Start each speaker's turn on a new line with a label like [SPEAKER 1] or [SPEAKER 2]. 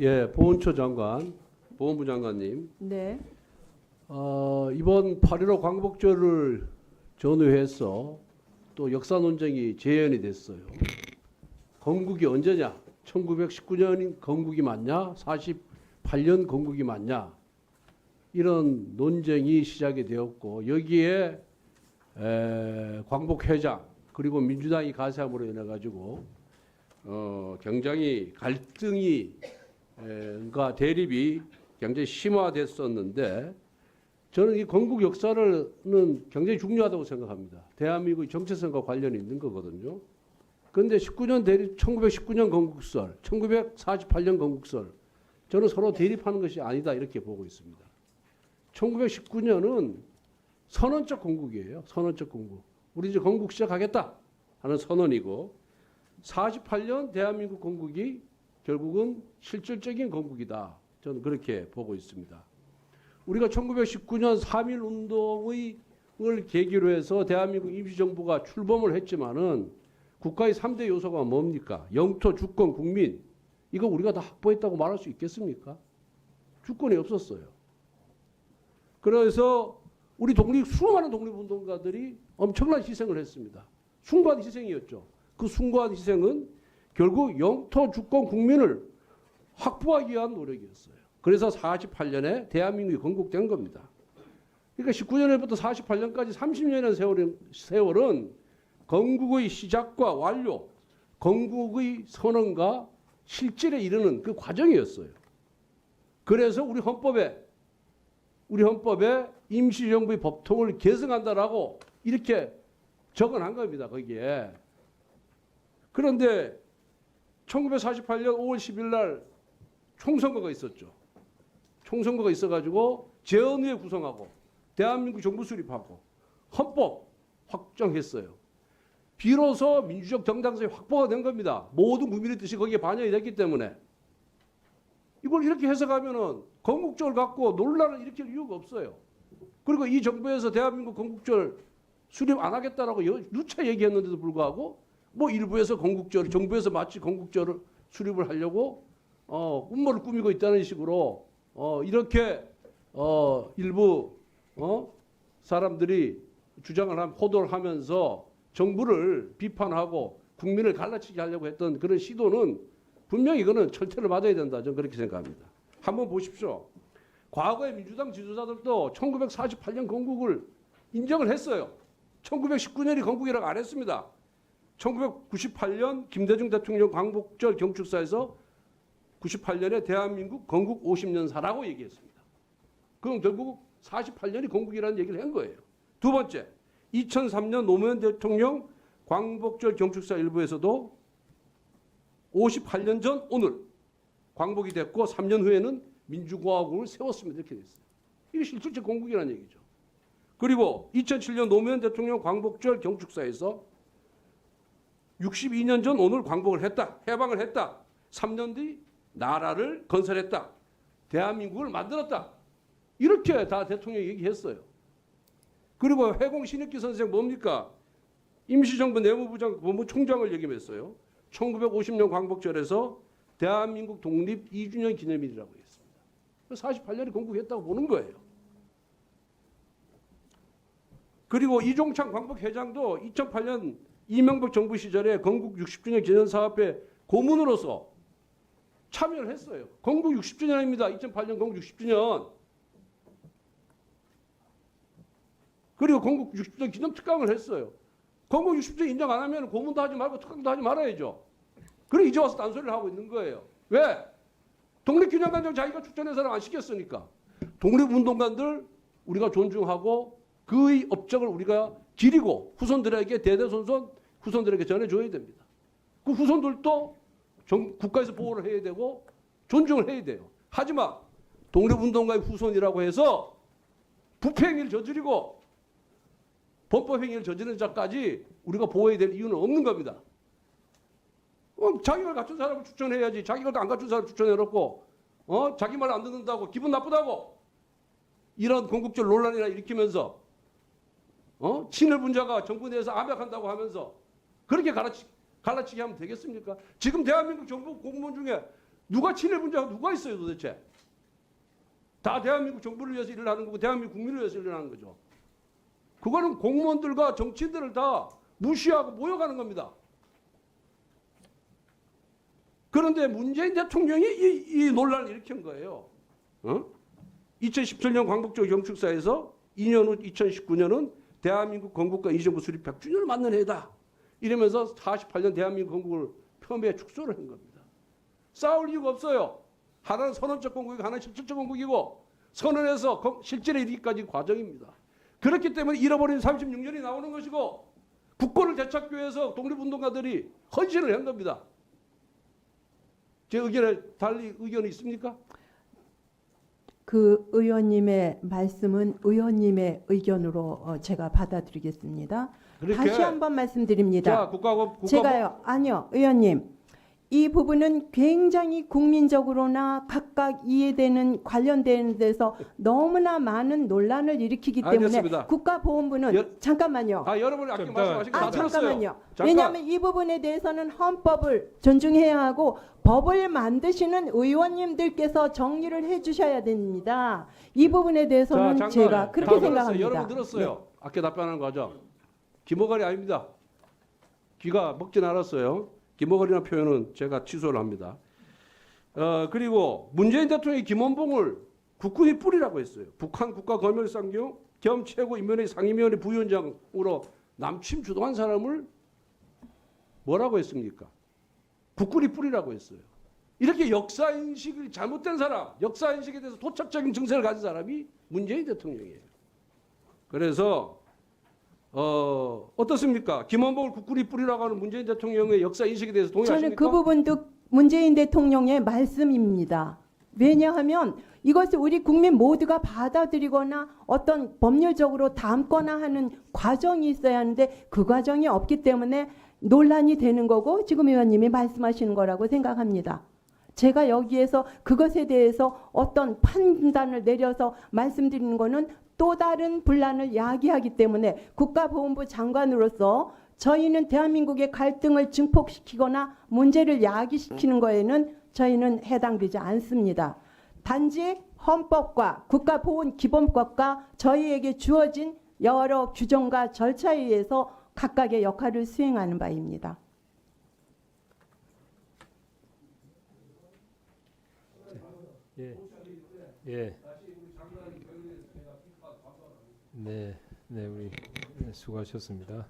[SPEAKER 1] 예, 보훈처 장관, 보훈부 장관님.
[SPEAKER 2] 네.
[SPEAKER 1] 이번 8.15 광복절을 전후해서 또 역사 논쟁이 재현이 됐어요. 건국이 언제냐? 1919년 건국이 맞냐? 48년 건국이 맞냐? 이런 논쟁이 시작이 되었고 여기에 광복회장 그리고 민주당이 가세함으로 인해 가지고 굉장히 갈등이 과 대립이 굉장히 심화됐었는데 저는 이 건국 역사는 굉장히 중요하다고 생각합니다. 대한민국의 정체성과 관련이 있는 거거든요. 그런데 1919년 건국설, 1948년 건국설 저는 서로 대립하는 것이 아니다 이렇게 보고 있습니다. 1919년은 선언적 건국이에요. 선언적 건국. 우리 이제 건국 시작하겠다 하는 선언이고 48년 대한민국 건국이 결국은 실질적인 건국이다. 저는 그렇게 보고 있습니다. 우리가 1919년 3.1운동을 계기로 해서 대한민국 임시정부가 출범을 했지만은 국가의 3대 요소가 뭡니까? 영토, 주권, 국민. 이거 우리가 다 확보했다고 말할 수 있겠습니까? 주권이 없었어요. 그래서 우리 수많은 독립운동가들이 엄청난 희생을 했습니다. 숭고한 희생이었죠. 그 숭고한 희생은 결국 영토, 주권, 국민을 확보하기 위한 노력이었어요. 그래서 48년에 대한민국이 건국된 겁니다. 그러니까 19년부터 48년까지 30년의 세월은 건국의 시작과 완료, 건국의 선언과 실질에 이르는 그 과정이었어요. 그래서 우리 헌법에 임시정부의 법통을 개정한다라고 이렇게 적어놓은 겁니다. 거기에. 그런데 1948년 5월 10일 날 총선거가 있었죠. 총선거가 있어가지고 재헌의회 구성하고 대한민국 정부 수립하고 헌법 확정했어요. 비로소 민주적 정당성이 확보가 된 겁니다. 모든 국민의 뜻이 거기에 반영이 됐기 때문에. 이걸 이렇게 해석하면은 건국절 갖고 논란을 일으킬 이유가 없어요. 그리고 이 정부에서 대한민국 건국절 수립 안 하겠다라고 누차 얘기했는데도 불구하고 뭐 일부에서 정부에서 마치 건국절을 수립을 하려고 음모를 꾸미고 있다는 식으로 이렇게 일부 사람들이 호도를 하면서 정부를 비판하고 국민을 갈라치게 하려고 했던 그런 시도는 분명히 이거는 철퇴를 맞아야 된다. 저는 그렇게 생각합니다. 한번 보십시오. 과거에 민주당 지도자들도 1948년 건국을 인정을 했어요. 1919년이 건국이라고 안 했습니다. 1998년 김대중 대통령 광복절 경축사에서 98년에 대한민국 건국 50년사라고 얘기했습니다. 그럼 결국 48년이 건국이라는 얘기를 한 거예요. 두 번째, 2003년 노무현 대통령 광복절 경축사 일부에서도 58년 전 오늘 광복이 됐고 3년 후에는 민주공화국을 세웠습니다. 이렇게 됐어요. 이게 실질적 건국이라는 얘기죠. 그리고 2007년 노무현 대통령 광복절 경축사에서 62년 전 오늘 광복을 했다. 해방을 했다. 3년 뒤 나라를 건설했다. 대한민국을 만들었다. 이렇게 다 대통령이 얘기했어요. 그리고 해공 신익기 선생 뭡니까? 임시정부 내무부장 법무총장을 역임했어요. 1950년 광복절에서 대한민국 독립 2주년 기념일이라고 했습니다. 48년이 건국했다고 보는 거예요. 그리고 이종창 광복회장도 2008년 이명박 정부 시절에 건국 60주년 기념사업회 고문으로서 참여를 했어요. 건국 60주년입니다. 2008년 건국 60주년. 그리고 건국 60주년 기념 특강을 했어요. 건국 60주년 인정 안 하면 고문도 하지 말고 특강도 하지 말아야죠. 그래 이제 와서 딴소리를 하고 있는 거예요. 왜? 독립기념관장 자기가 추천한 사람 안 시켰으니까. 독립운동가들 우리가 존중하고 그의 업적을 우리가 기리고 후손들에게 대대손손 후손들에게 전해줘야 됩니다. 그 후손들도 국가에서 보호를 해야 되고 존중을 해야 돼요. 하지만 독립운동가의 후손이라고 해서 부패행위를 저지르고 범법행위를 저지르는 자까지 우리가 보호해야 될 이유는 없는 겁니다. 자기가 갖춘 사람을 추천해야지. 자기가 안 갖춘 사람을 추천해놓고 자기 말 안 듣는다고 기분 나쁘다고 이런 건국절 논란이나 일으키면서 친일 분자가 정부 내에서 암약한다고 하면서 그렇게 갈라치게 하면 되겠습니까? 지금 대한민국 정부 공무원 중에 누가 친일 분자가 누가 있어요 도대체? 다 대한민국 정부를 위해서 일을 하는 거고 대한민국 국민을 위해서 일을 하는 거죠. 그거는 공무원들과 정치인들을 다 무시하고 모욕하는 겁니다. 그런데 문재인 대통령이 이 논란을 일으킨 거예요. 2017년 광복절 경축사에서 2년 후 2019년은 대한민국 건국과 이정부 수립 100주년을 맞는 해다. 이러면서 48년 대한민국 건국을 폄훼 축소를 한 겁니다. 싸울 이유가 없어요. 하나는 선언적 건국이고 하나는 실질적 건국이고 선언에서 실질에 이르기까지 과정입니다. 그렇기 때문에 잃어버린 36년이 나오는 것이고 국권을 되찾기 위해서 독립운동가들이 헌신을 한 겁니다. 제 의견에 달리 의견이 있습니까?
[SPEAKER 2] 그 의원님의 말씀은 의원님의 의견으로 제가 받아들이겠습니다. 다시 한번 말씀드립니다. 제가요. 아니요. 의원님. 이 부분은 굉장히 국민적으로나 각각 이해되는 관련되는 데서 너무나 많은 논란을 일으키기 때문에
[SPEAKER 1] 알겠습니다.
[SPEAKER 2] 국가보훈부는 잠깐만요.
[SPEAKER 1] 여러분이 아까 말씀하신 거 다 들었어요.
[SPEAKER 2] 잠깐만요. 왜냐하면 이 부분에 대해서는 헌법을 존중해야 하고 법을 만드시는 의원님들께서 정리를 해주셔야 됩니다. 이 부분에 대해서는 제가 그렇게 생각합니다.
[SPEAKER 1] 여러분 들었어요. 네. 아까 답변하는 거죠. 기모갈이 아닙니다. 귀가 먹진 않았어요. 기모갈이라는 표현은 제가 취소를 합니다. 그리고 문재인 대통령이 김원봉을 국군이 뿌리라고 했어요. 북한 국가검열상경 겸 최고인민회의 상임위원회 부위원장으로 남침 주도한 사람을 뭐라고 했습니까? 국군이 뿌리라고 했어요. 이렇게 역사인식이 잘못된 사람, 역사인식에 대해서 도착적인 증세를 가진 사람이 문재인 대통령이에요. 그래서 어떻습니까? 김원봉을 국군이 뿌리라고 하는 문재인 대통령의 역사인식에 대해서 동의하십니까?
[SPEAKER 2] 저는 그 부분도 문재인 대통령의 말씀입니다. 왜냐하면 이것을 우리 국민 모두가 받아들이거나 어떤 법률적으로 담거나 하는 과정이 있어야 하는데 그 과정이 없기 때문에 논란이 되는 거고 지금 의원님이 말씀하시는 거라고 생각합니다. 제가 여기에서 그것에 대해서 어떤 판단을 내려서 말씀드리는 거는 또 다른 분란을 야기하기 때문에 국가보훈부 장관으로서 저희는 대한민국의 갈등을 증폭시키거나 문제를 야기시키는 거에는 저희는 해당되지 않습니다. 단지 헌법과 국가보훈기본법과 저희에게 주어진 여러 규정과 절차에 의해서 각각의 역할을 수행하는 바입니다.
[SPEAKER 3] 예. 네, 우리 수고하셨습니다.